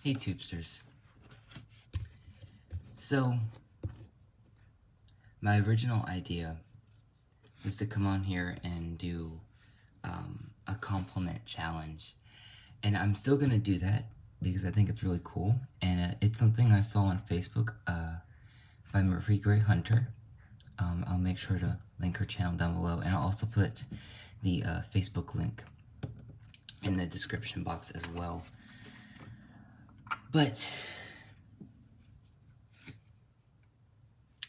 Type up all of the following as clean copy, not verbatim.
Hey Tubesters. So, my original idea was to come on here and do a compliment challenge. And I'm still going to do that because I think it's really cool. And it's something I saw on Facebook by Marie Gray Hunter. I'll make sure to link her channel down below. And I'll also put the Facebook link in the description box as well. But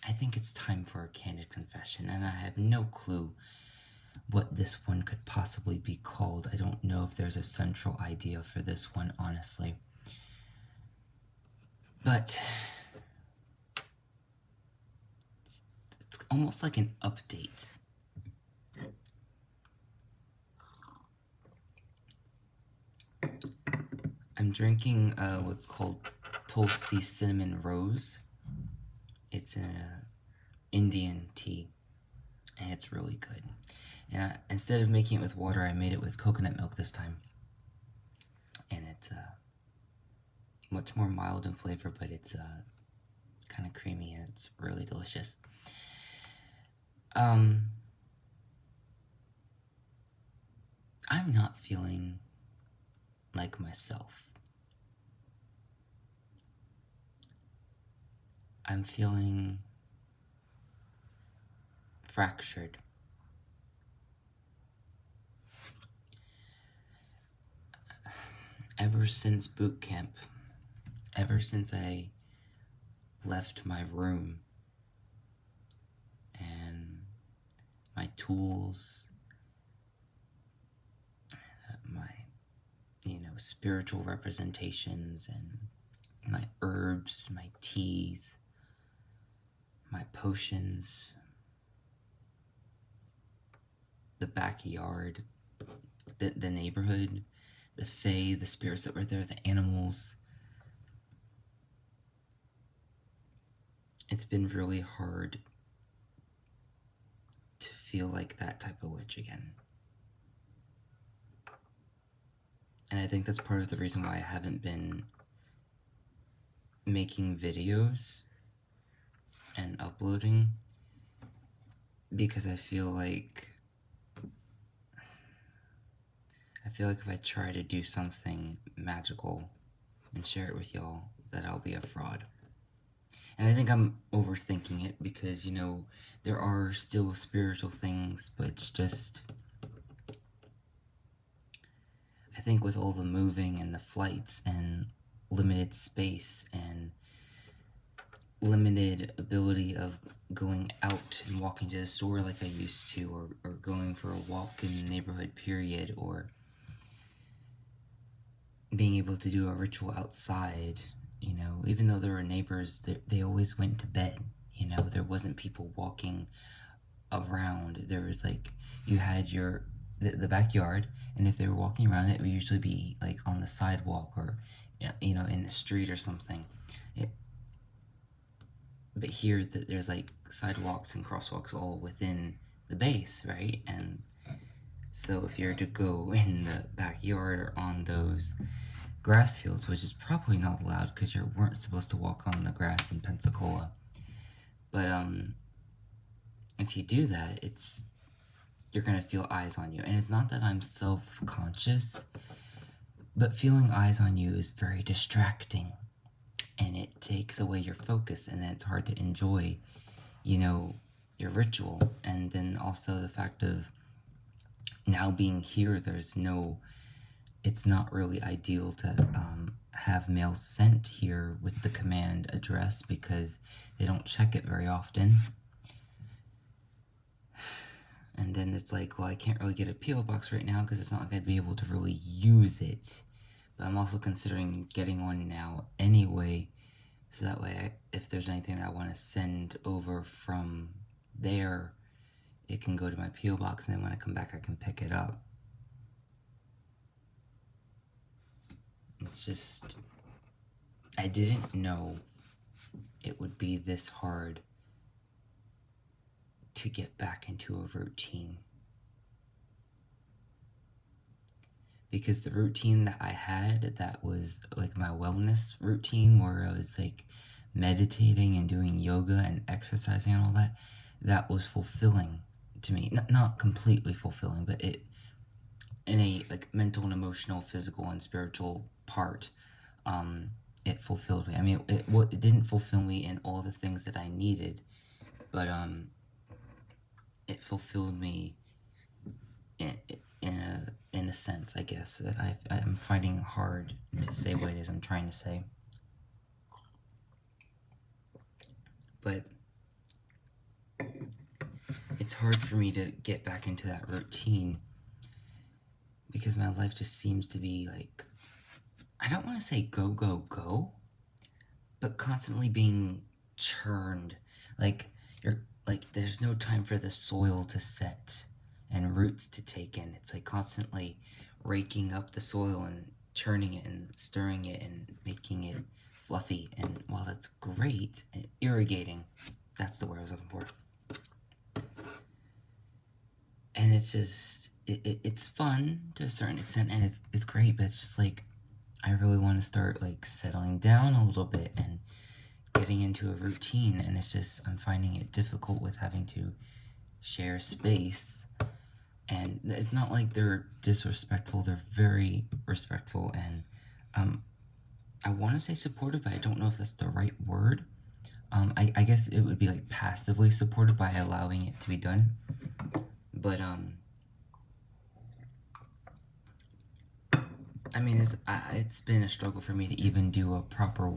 I think it's time for a candid confession, and I have no clue what this one could possibly be called. I don't know if there's a central idea for this one, honestly. But it's almost like an update. I'm drinking what's called Tulsi Cinnamon Rose. It's an Indian tea, and it's really good. And instead of making it with water, I made it with coconut milk this time. And it's much more mild in flavor, but it's kind of creamy, and it's really delicious. I'm not feeling like myself. I'm feeling fractured. Ever since boot camp, ever since I left my room and my tools, my, spiritual representations and my herbs, my teas, my potions, the backyard, the neighborhood, the fae, the spirits that were there, the animals. It's been really hard to feel like that type of witch again. And I think that's part of the reason why I haven't been making videos and uploading, because I feel like if I try to do something magical and share it with y'all, that I'll be a fraud. And I think I'm overthinking it because, there are still spiritual things, but it's just, I think with all the moving and the flights and limited space and limited ability of going out and walking to the store like I used to, or going for a walk in the neighborhood, period, or being able to do a ritual outside, even though there were neighbors, they always went to bed, there wasn't people walking around. There was you had the backyard, and if they were walking around, it would usually be on the sidewalk or in the street or something. But here there's sidewalks and crosswalks all within the base, right? And so if you're to go in the backyard or on those grass fields, which is probably not allowed because you weren't supposed to walk on the grass in Pensacola, but if you do that, you're gonna feel eyes on you. And it's not that I'm self-conscious, but feeling eyes on you is very distracting, and it takes away your focus, and then it's hard to enjoy, your ritual. And then also the fact of now being here, it's not really ideal to have mail sent here with the command address because they don't check it very often. And then it's well, I can't really get a P.O. box right now because it's not like I'd be able to really use it. But I'm also considering getting one now anyway, so that way if there's anything that I want to send over from there, it can go to my P.O. box, and then when I come back I can pick it up. It's just, I didn't know it would be this hard to get back into a routine. because the routine that I had, that was like my wellness routine, where I was like meditating and doing yoga and exercising and all that, that was fulfilling to me. Not completely fulfilling, but it, in a like mental and emotional, physical and spiritual part, it fulfilled me. I mean, it didn't fulfill me in all the things that I needed, but it fulfilled me in a sense, I guess. I'm finding it hard to say what it is I'm trying to say. But it's hard for me to get back into that routine because my life just seems to be like, I don't want to say go, go, go, but constantly being churned. Like, there's no time for the soil to set and roots to take in. It's like constantly raking up the soil and churning it and stirring it and making it fluffy. And while that's great, and irrigating, that's the word I was looking for. And it's just, it's fun to a certain extent, and it's great, but it's just like, I really want to start like settling down a little bit and getting into a routine, and it's just, I'm finding it difficult with having to share space. And it's not like they're disrespectful, they're very respectful, and I want to say supportive, but I don't know if that's the right word. I guess it would be like passively supportive by allowing it to be done. But I mean, it's been a struggle for me to even do a proper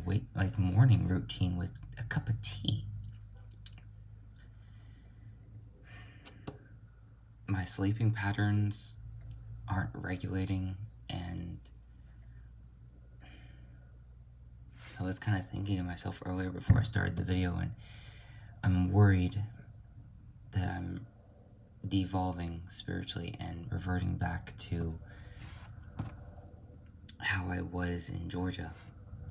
morning routine with a cup of tea. My sleeping patterns aren't regulating, and I was kind of thinking of myself earlier before I started the video, and I'm worried that I'm devolving spiritually and reverting back to how I was in Georgia,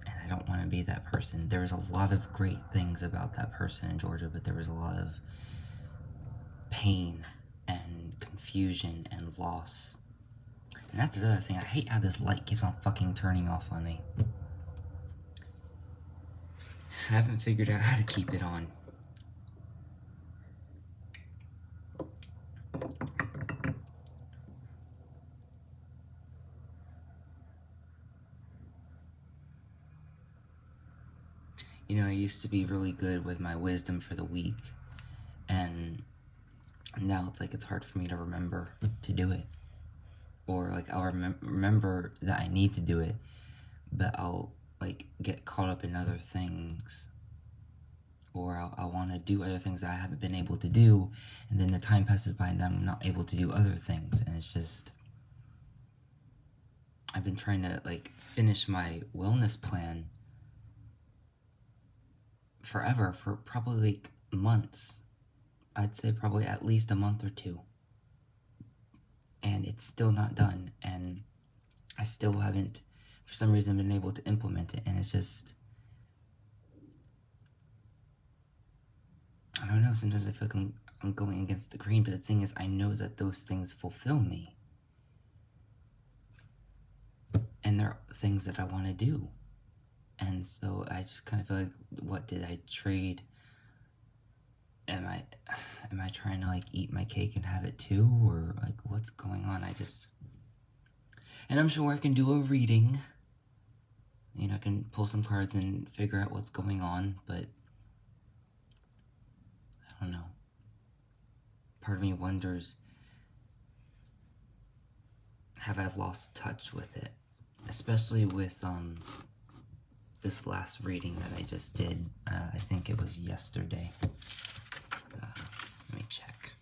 and I don't want to be that person. There was a lot of great things about that person in Georgia, but there was a lot of pain and confusion and loss. And that's the other thing. I hate how this light keeps on fucking turning off on me. I haven't figured out how to keep it on. You know, I used to be really good with my wisdom for the week, and now it's like it's hard for me to remember to do it. Or like I'll remember that I need to do it, but I'll like get caught up in other things, or I'll want to do other things that I haven't been able to do, and then the time passes by and I'm not able to do other things, and it's just, I've been trying to like finish my wellness plan forever, for probably like months. I'd say probably at least a month or two, and it's still not done, and I still haven't for some reason been able to implement it, and it's just, I don't know, sometimes I feel like I'm going against the grain, but the thing is, I know that those things fulfill me, and they're things that I want to do. And so I just kind of feel like, what did I trade? Am I trying to like eat my cake and have it too, or like what's going on? And I'm sure I can do a reading. You know, I can pull some cards and figure out what's going on, but I don't know. Part of me wonders, have I lost touch with it? Especially with this last reading that I just did. I think it was yesterday. Let me check.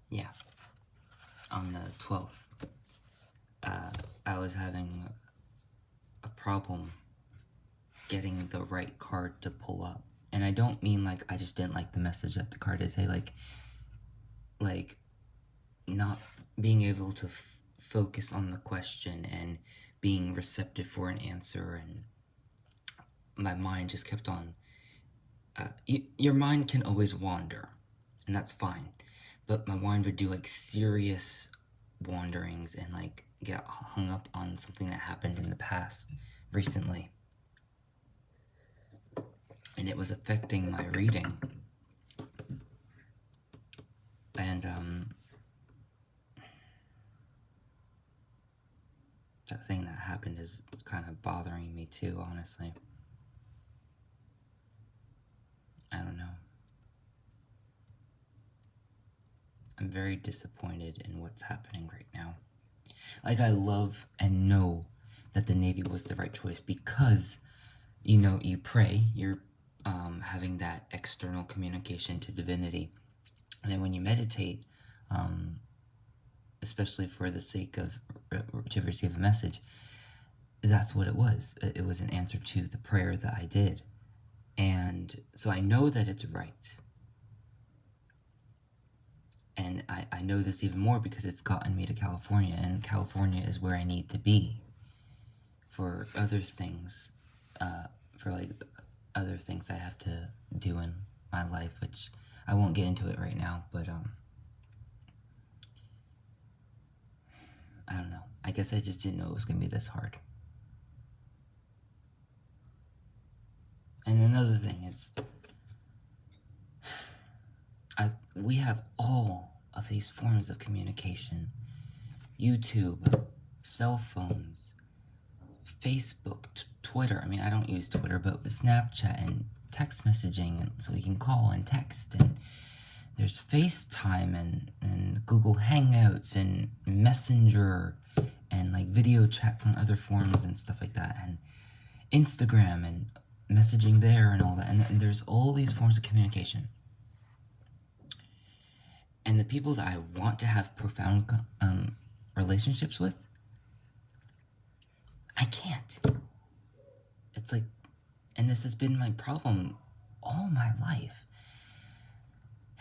Yeah, on the 12th. I was having a problem getting the right card to pull up. And I don't mean like I just didn't like the message that the card is. I like not being able to focus on the question and being receptive for an answer, and my mind just kept on. Your mind can always wander, and that's fine. But my mind would do like serious wanderings and like get hung up on something that happened in the past recently. And it was affecting my reading. And that thing that happened is kind of bothering me too, honestly. I don't know. I'm very disappointed in what's happening right now. Like, I love and know that the Navy was the right choice because, you know, you pray, you're having that external communication to divinity. And then when you meditate, especially for the sake of to receive a message, that's what it was. It was an answer to the prayer that I did. And so I know that it's right. And I know this even more because it's gotten me to California, and California is where I need to be for other things, for like other things I have to do in my life, which I won't get into it right now, but I don't know. I guess I just didn't know it was gonna be this hard. And another thing, we have all of these forms of communication: YouTube, cell phones, Facebook, Twitter. I mean, I don't use Twitter, but Snapchat and text messaging, and so you can call and text, and there's FaceTime and Google Hangouts and Messenger and like video chats on other forums and stuff like that, and Instagram and messaging there and all that, and there's all these forms of communication. And the people that I want to have profound relationships with, I can't. It's like, and this has been my problem all my life.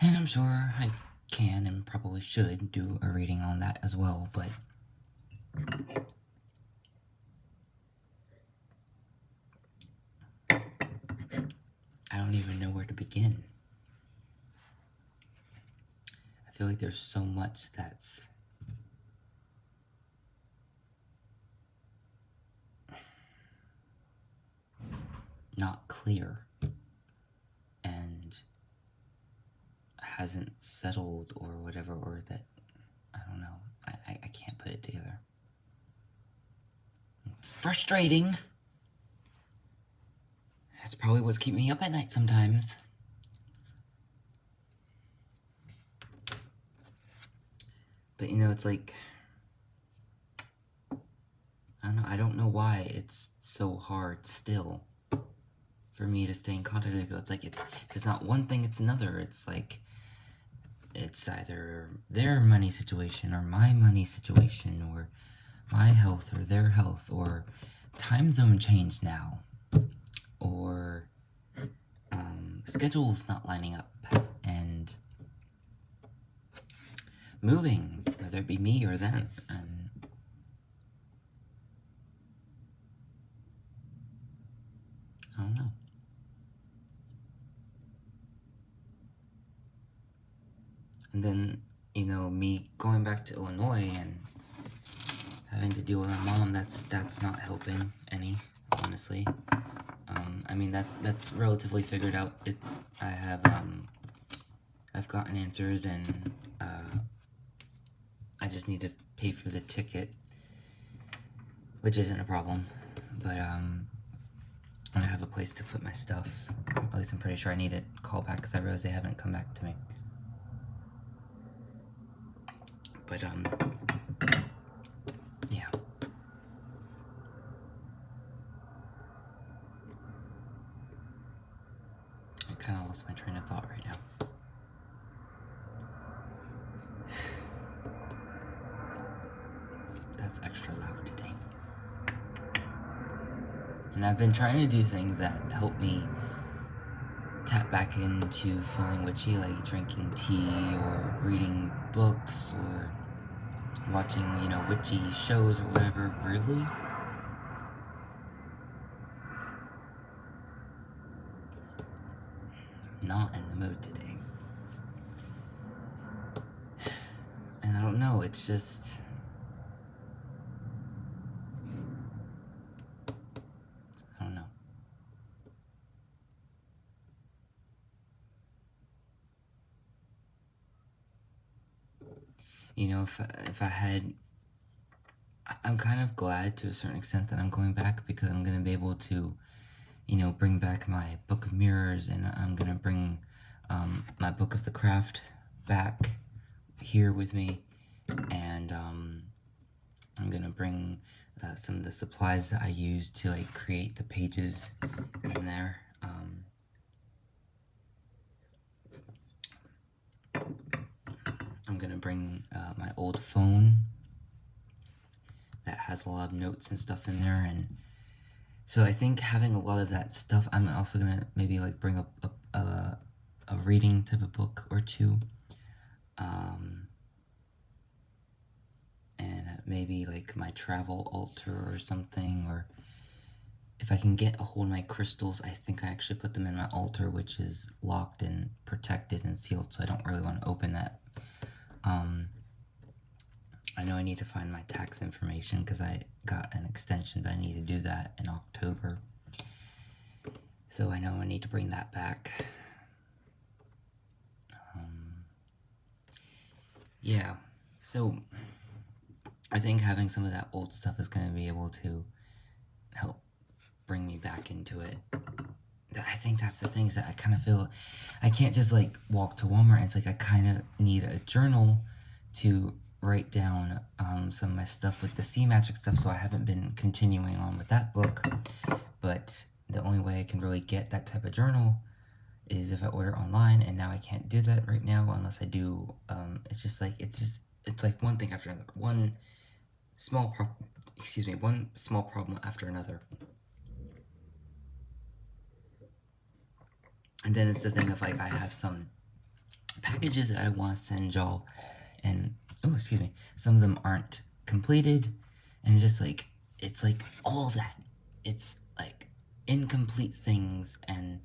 And I'm sure I can and probably should do a reading on that as well, but I don't even know where to begin. I feel like there's so much that's not clear and hasn't settled or whatever, or that, I don't know, I can't put it together. It's frustrating. That's probably what's keeping me up at night sometimes. But you know, it's like, I don't know why it's so hard still for me to stay in contact with people. It's like, it's not one thing, it's another. It's like, it's either their money situation or my money situation, or my health or their health, or time zone change now, or schedules not lining up, and moving, whether it be me or them, and I don't know. And then, you know, me going back to Illinois and having to deal with my mom, that's not helping any, honestly. I mean, that's relatively figured out. I have, I've gotten answers, and I just need to pay for the ticket, which isn't a problem, but I have a place to put my stuff. At least I'm pretty sure I need a call back, because I realize they haven't come back to me. But yeah. I kind of lost my train of thought right now. That's extra loud today. And I've been trying to do things that help me tap back into feeling witchy, like drinking tea or reading books or watching, you know, witchy shows or whatever. Really? Not in the mood today. And I don't know, it's just, if I had, I'm kind of glad to a certain extent that I'm going back, because I'm gonna be able to, bring back my Book of Mirrors, and I'm gonna bring my Book of the Craft back here with me, and I'm gonna bring some of the supplies that I use to like create the pages in there. I'm gonna bring my old phone that has a lot of notes and stuff in there, and so I think having a lot of that stuff, I'm also gonna maybe like bring up a reading type of book or two, and maybe like my travel altar or something, or if I can get a hold of my crystals, I think I actually put them in my altar, which is locked and protected and sealed, so I don't really want to open that. I know I need to find my tax information because I got an extension, but I need to do that in October. So I know I need to bring that back. Yeah, so I think having some of that old stuff is going to be able to help bring me back into it. I think that's the thing, is that I kind of feel I can't just like walk to Walmart. It's like I kind of need a journal to write down some of my stuff with the sea magic stuff, so I haven't been continuing on with that book. But the only way I can really get that type of journal is if I order online, and now I can't do that right now unless I do. It's like one thing after another, one small problem after another. And then it's the thing of like I have some packages that I want to send y'all, and some of them aren't completed, and just like it's like all that, it's like incomplete things and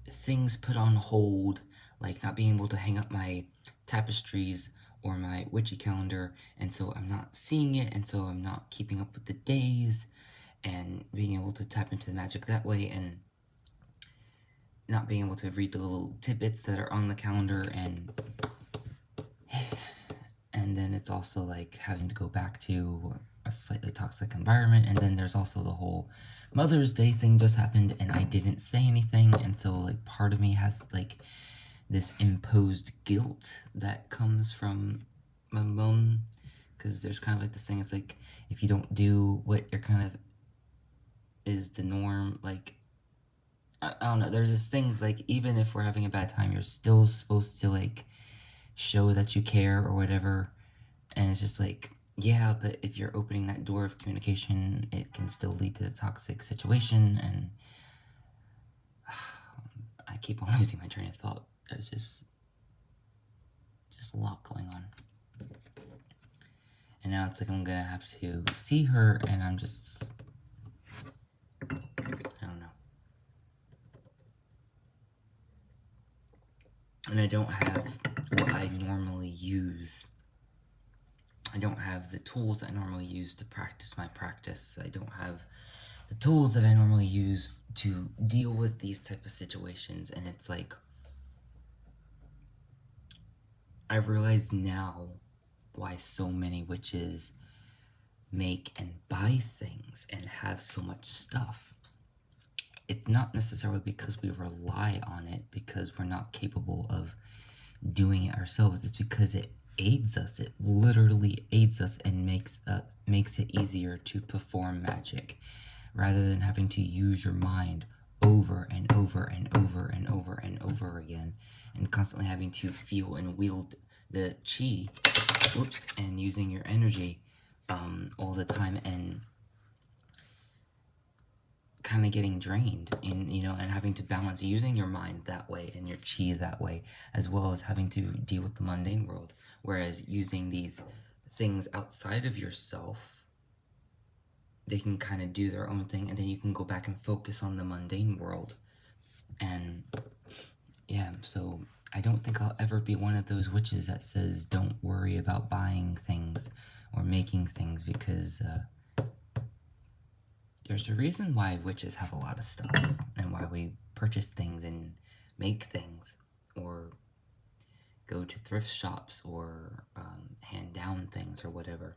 things put on hold, like not being able to hang up my tapestries or my witchy calendar, and so I'm not seeing it, and so I'm not keeping up with the days and being able to tap into the magic that way, and not being able to read the little tidbits that are on the calendar, and then it's also like having to go back to a slightly toxic environment, and then there's also the whole Mother's Day thing just happened, and I didn't say anything, and so like part of me has like this imposed guilt that comes from my mom, because there's kind of like this thing, it's like if you don't do what you're kind of is the norm, like I don't know, there's this thing like even if we're having a bad time, you're still supposed to like show that you care or whatever, and it's just like, yeah, but if you're opening that door of communication, it can still lead to a toxic situation, and I keep on losing my train of thought. There's just a lot going on. And now it's like I'm gonna have to see her, and I'm just, I don't know. And I don't have what I normally use. I don't have the tools I normally use to practice my practice. I don't have the tools that I normally use to deal with these type of situations, and it's like I realize now why so many witches make and buy things and have so much stuff. It's not necessarily because we rely on it because we're not capable of doing it ourselves. It's because it aids us. It literally aids us and makes it easier to perform magic, rather than having to use your mind over and over and over and over and over again, and constantly having to feel and wield the chi, and using your energy all the time, and kind of getting drained, and and having to balance using your mind that way and your chi that way, as well as having to deal with the mundane world. Whereas using these things outside of yourself, they can kind of do their own thing, and then you can go back and focus on the mundane world. And yeah, so I don't think I'll ever be one of those witches that says don't worry about buying things or making things, because there's a reason why witches have a lot of stuff, and why we purchase things and make things, or go to thrift shops or hand down things or whatever.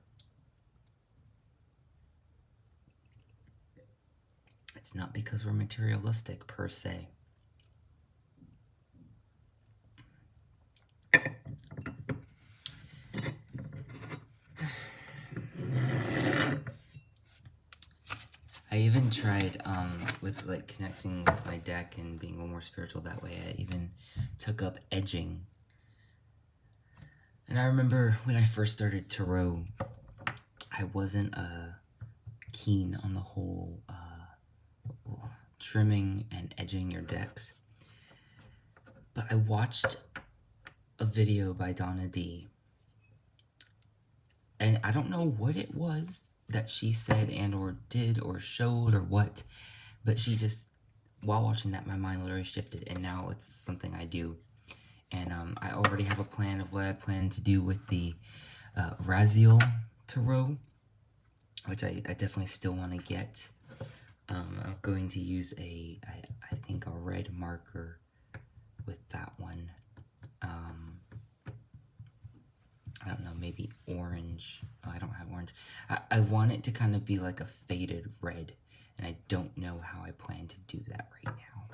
It's not because we're materialistic per se. I even tried with like connecting with my deck and being a little more spiritual that way. I even took up edging. And I remember when I first started tarot, I wasn't keen on the whole trimming and edging your decks. But I watched a video by Donna D. And I don't know what it was that she said and or did or showed or what, but she just, while watching that, my mind literally shifted, and now it's something I do. And I already have a plan of what I plan to do with the Raziel Tarot, which I definitely still want to get. I'm going to use I think a red marker with that one. I don't know, maybe orange. Oh, I don't have orange. I want it to kind of be like a faded red, and I don't know how I plan to do that right now.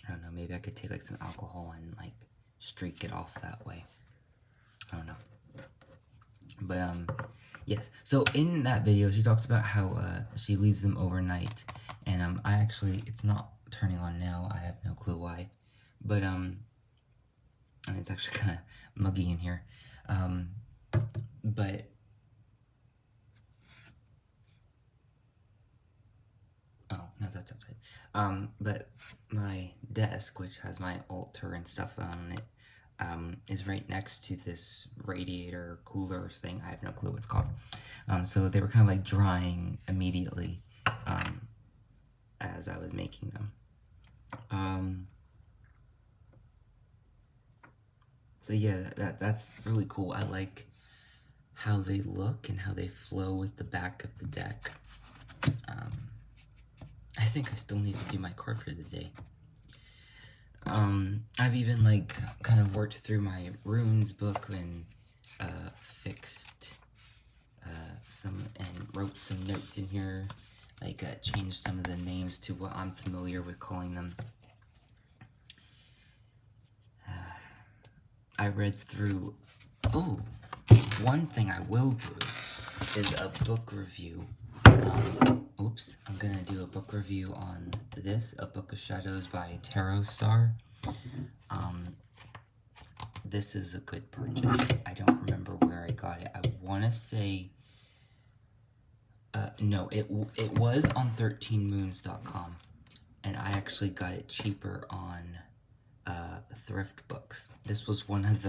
I don't know, maybe I could take like some alcohol and like streak it off that way. I don't know. But yes, so in that video she talks about how she leaves them overnight, and I actually, it's not turning on now, I have no clue why, but and it's actually kind of muggy in here, but oh no, that's outside. But my desk, which has my altar and stuff on it, is right next to this radiator cooler thing. I have no clue what it's called. So they were kind of like drying immediately as I was making them. So yeah, that's really cool. I like how they look and how they flow with the back of the deck. I think I still need to do my card for the day. I've even like kind of worked through my runes book and fixed some and wrote some notes in here, like changed some of the names to what I'm familiar with calling them. I read through, oh, one thing I will do is a book review. Oops, I'm gonna do a book review on this, A Book of Shadows by Tarot Star. This is a good purchase. I don't remember where I got it. I want to say, no, it was on 13moons.com, and I actually got it cheaper on Thrift Books. This was one of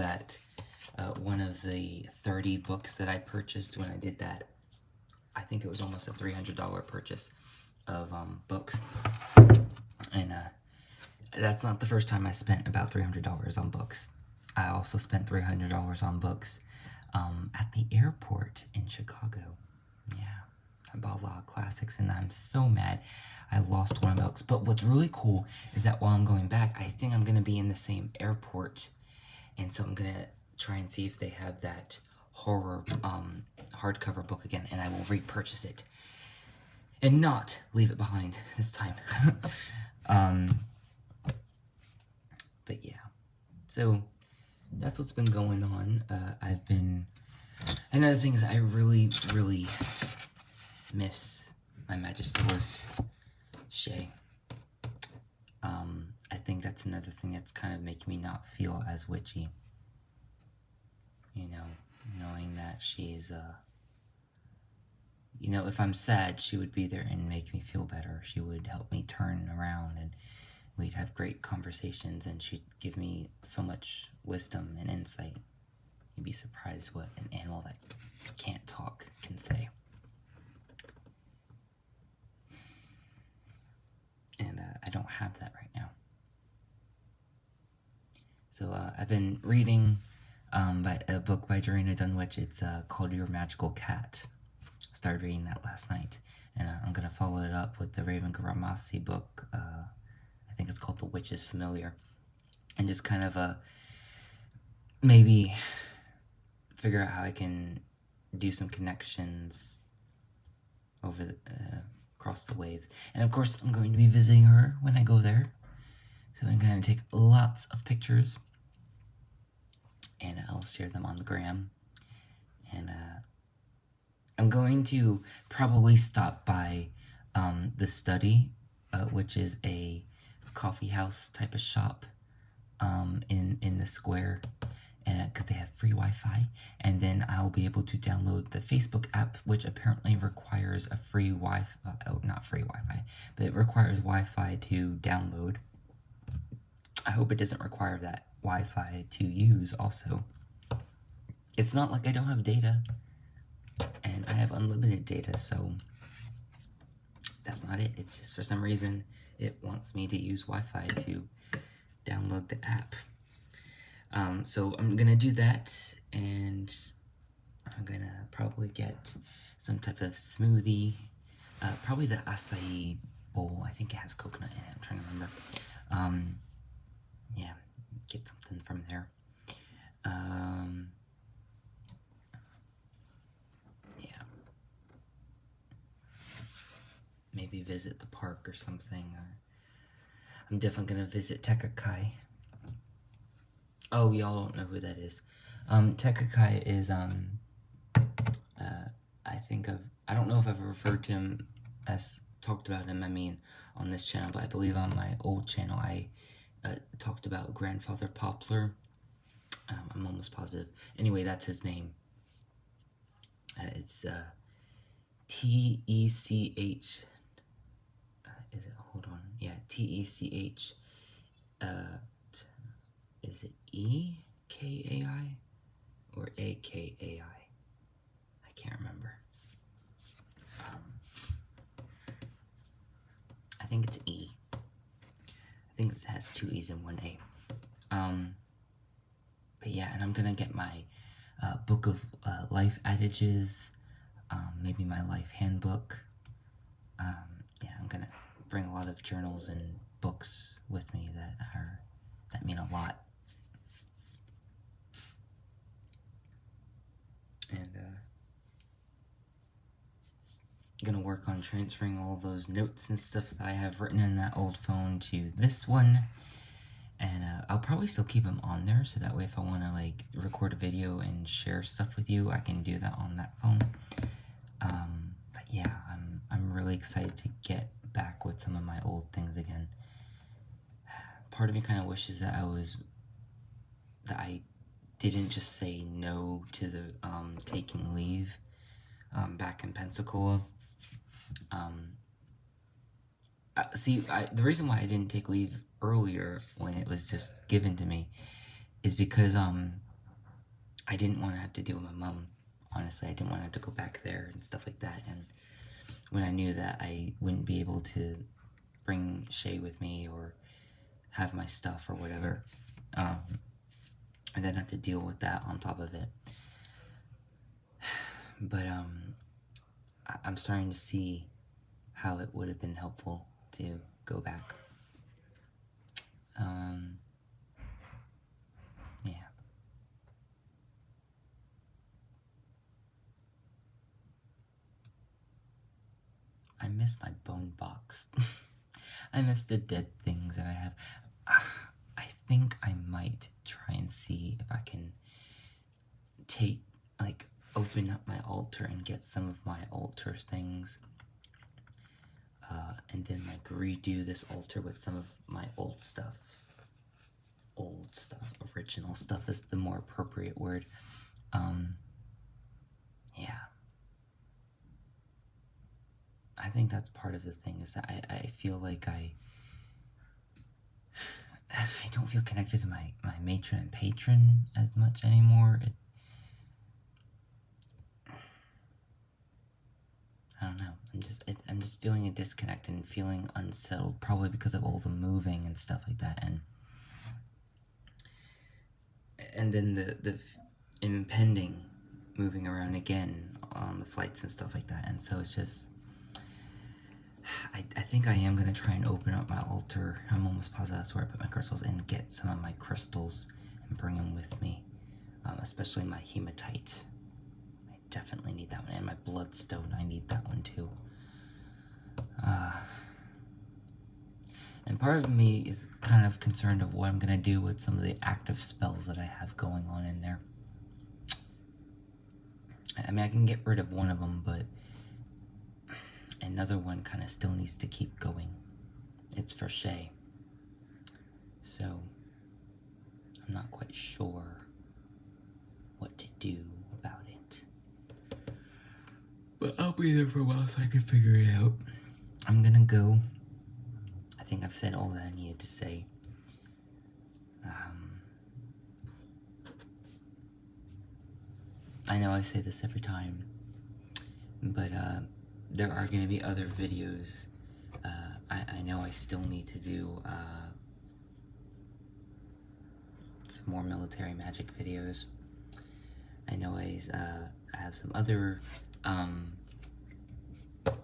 the 30 books that I purchased when I did that. I think it was almost a $300 purchase of books, and that's not the first time I spent about $300 on books. I also spent $300 on books at the airport in Chicago. Yeah, I bought a lot of classics, and I'm so mad I lost one of my books. But what's really cool is that while I'm going back, I think I'm going to be in the same airport, and so I'm going to try and see if they have that horror hardcover book again, and I will repurchase it and not leave it behind this time. But yeah, so that's what's been going on. Another thing is I really, really miss my Magisterius Shay. I think that's another thing that's kind of making me not feel as witchy. You know, knowing that she's, you know, if I'm sad, she would be there and make me feel better. She would help me turn around, and we'd have great conversations, and she'd give me so much wisdom and insight. You'd be surprised what an animal that can't talk can say. And I don't have that right now. So I've been reading a book by Jarena Dunwich. It's called Your Magical Cat. I started reading that last night, and I'm going to follow it up with the Raven Garamasi book. I think it's called The Witch's Familiar. and just kind of maybe figure out how I can do some connections over across the waves. And of course, I'm going to be visiting her when I go there, so I'm going to take lots of pictures, and I'll share them on the gram. And I'm going to probably stop by the Study, which is a coffee house type of shop in the square, because they have free Wi-Fi, and then I'll be able to download the Facebook app, which apparently requires a free Wi-Fi, not free Wi-Fi, but it requires Wi-Fi to download. I hope it doesn't require that Wi-Fi to use also. It's not like I don't have data, and I have unlimited data, so that's not it. It's just for some reason it wants me to use Wi-Fi to download the app. So I'm gonna do that, and I'm gonna probably get some type of smoothie, probably the acai bowl. I think it has coconut in it. I'm trying to remember. Yeah, get something from there. Yeah, maybe visit the park or something. I'm definitely gonna visit Tekakai. Oh, y'all don't know who that is. Tekakai is I don't know if I've ever referred to him as talked about him. I mean, on this channel, but I believe on my old channel I talked about Grandfather Poplar. I'm almost positive. Anyway, that's his name. It's T-E-C-H. Is it? Hold on. Yeah, T-E-C-H. Is it E-K-A-I or A-K-A-I? I can't remember. I think it's E. I think it has 2 E's and 1 A. But yeah, and I'm gonna get my book of life adages, maybe my life handbook. Yeah, I'm gonna bring a lot of journals and books with me that mean a lot. And gonna work on transferring all those notes and stuff that I have written in that old phone to this one, and I'll probably still keep them on there, so that way if I want to like record a video and share stuff with you, I can do that on that phone. But yeah, I'm really excited to get back with some of my old things again. Part of me kind of wishes that I didn't just say no to the taking leave back in Pensacola. The reason why I didn't take leave earlier when it was just given to me is because I didn't want to have to deal with my mom. Honestly, I didn't want to have to go back there and stuff like that. And when I knew that I wouldn't be able to bring Shay with me or have my stuff or whatever, and then have to deal with that on top of it. But I'm starting to see how it would have been helpful to go back. Yeah. I miss my bone box. I miss the dead things that I have. I think I might try and see if I can open up my altar and get some of my altar things, and then like redo this altar with some of my old stuff. Original stuff is the more appropriate word. Yeah. I think that's part of the thing, is that I feel like I don't feel connected to my matron and patron as much anymore. I don't know. I'm just feeling a disconnect and feeling unsettled, probably because of all the moving and stuff like that, and then the impending moving around again on the flights and stuff like that. And so it's just, I think I am going to try and open up my altar. I'm almost positive that's where I put my crystals, and get some of my crystals and bring them with me. Especially my hematite. I definitely need that one. And my bloodstone, I need that one too. And part of me is kind of concerned of what I'm going to do with some of the active spells that I have going on in there. I mean, I can get rid of one of them, but another one kind of still needs to keep going. It's for Shay. So, I'm not quite sure what to do about it. But I'll be there for a while so I can figure it out. I'm gonna go. I think I've said all that I needed to say. I know I say this every time, but there are going to be other videos. I know I still need to do some more military magic videos. I know I have some other, what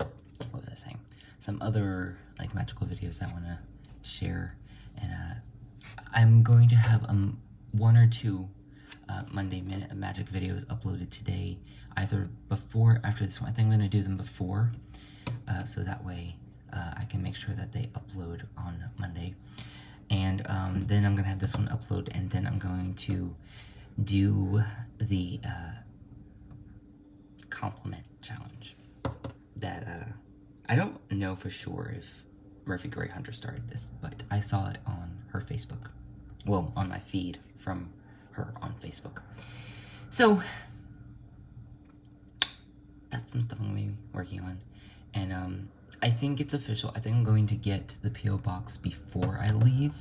was I saying? Some other like magical videos that I want to share, and I'm going to have one or two Monday Minute of Magic videos uploaded today, either before or after this one. I think I'm going to do them before, so that way I can make sure that they upload on Monday. And then I'm going to have this one upload, and then I'm going to do the compliment challenge that I don't know for sure if Murphy Grey Hunter started this, but I saw it on her Facebook. Well, on my feed from her on Facebook. So that's some stuff I'm going to be working on. And I think it's official. I think I'm going to get the P.O. box before I leave.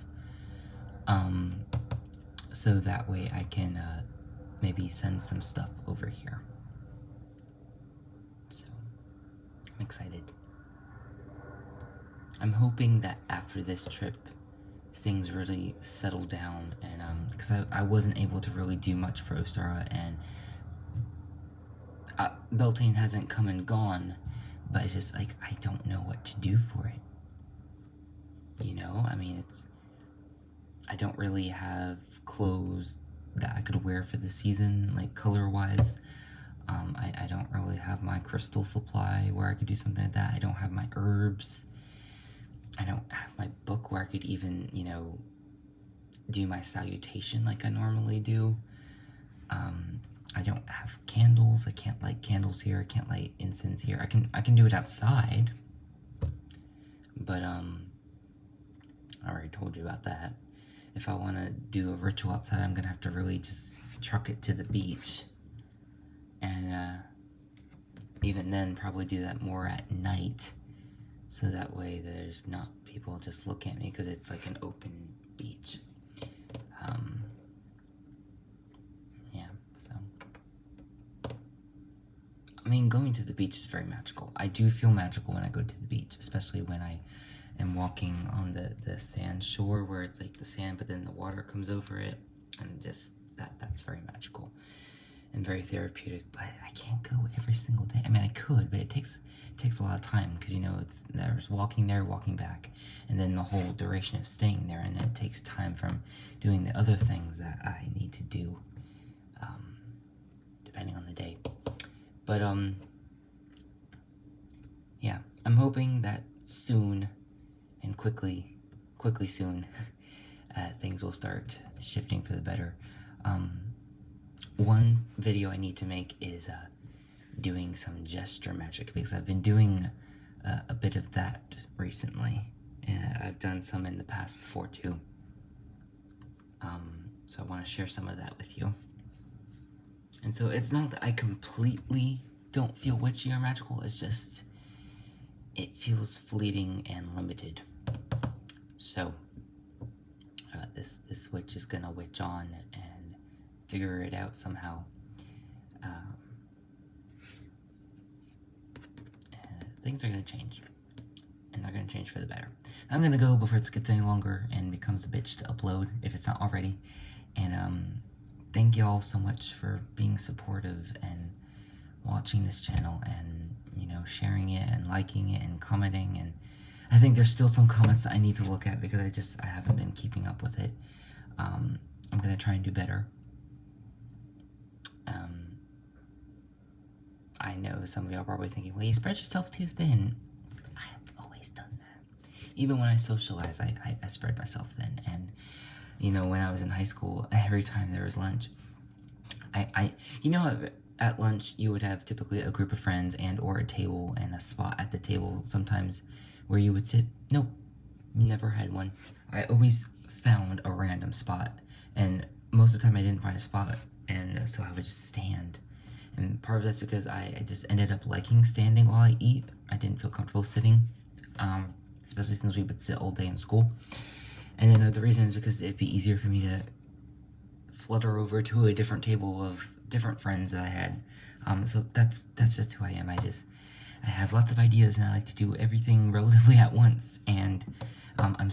So that way I can maybe send some stuff over here. So I'm excited. I'm hoping that after this trip things really settle down, and because I wasn't able to really do much for Ostara, and Beltane hasn't come and gone, but it's just like I don't know what to do for it. You know, I mean, I don't really have clothes that I could wear for the season, like color-wise. I don't really have my crystal supply where I could do something like that. I don't have my herbs. I don't have my book where I could even, you know, do my salutation like I normally do. I don't have candles. I can't light candles here. I can't light incense here. I can do it outside. But I already told you about that. If I want to do a ritual outside, I'm gonna have to really just truck it to the beach. And even then, probably do that more at night. So that way there's not people just looking at me, because it's like an open beach. Yeah, so. I mean, going to the beach is very magical. I do feel magical when I go to the beach, especially when I am walking on the sand shore where it's like the sand, but then the water comes over it. And just, that's very magical and very therapeutic, but I can't go every single day. I mean, I could, but it takes a lot of time, because, you know, there's walking there, walking back, and then the whole duration of staying there, and then it takes time from doing the other things that I need to do, depending on the day. But, yeah, I'm hoping that soon, and quickly soon, things will start shifting for the better. One video I need to make is doing some gesture magic, because I've been doing a bit of that recently, and I've done some in the past before too. So I want to share some of that with you. And so it's not that I completely don't feel witchy or magical, it's just it feels fleeting and limited. So this witch is gonna witch on and figure it out somehow. Things are going to change, and they're going to change for the better. I'm going to go before this gets any longer and becomes a bitch to upload, if it's not already. And thank you all so much for being supportive and watching this channel, and, you know, sharing it and liking it and commenting. And I think there's still some comments that I need to look at because I haven't been keeping up with it. I'm gonna try and do better. I know some of y'all are probably thinking, well, you spread yourself too thin. I have always done that. Even when I socialize, I spread myself thin. And, when I was in high school, every time there was lunch, at lunch you would have typically a group of friends and or a table and a spot at the table sometimes where you would sit. Nope, never had one. I always found a random spot, and most of the time I didn't find a spot, and so I would just stand. And part of that's because I just ended up liking standing while I eat. I didn't feel comfortable sitting, especially since we would sit all day in school. And then the reason is because it'd be easier for me to flutter over to a different table of different friends that I had. So that's just who I am. I have lots of ideas and I like to do everything relatively at once. And I'm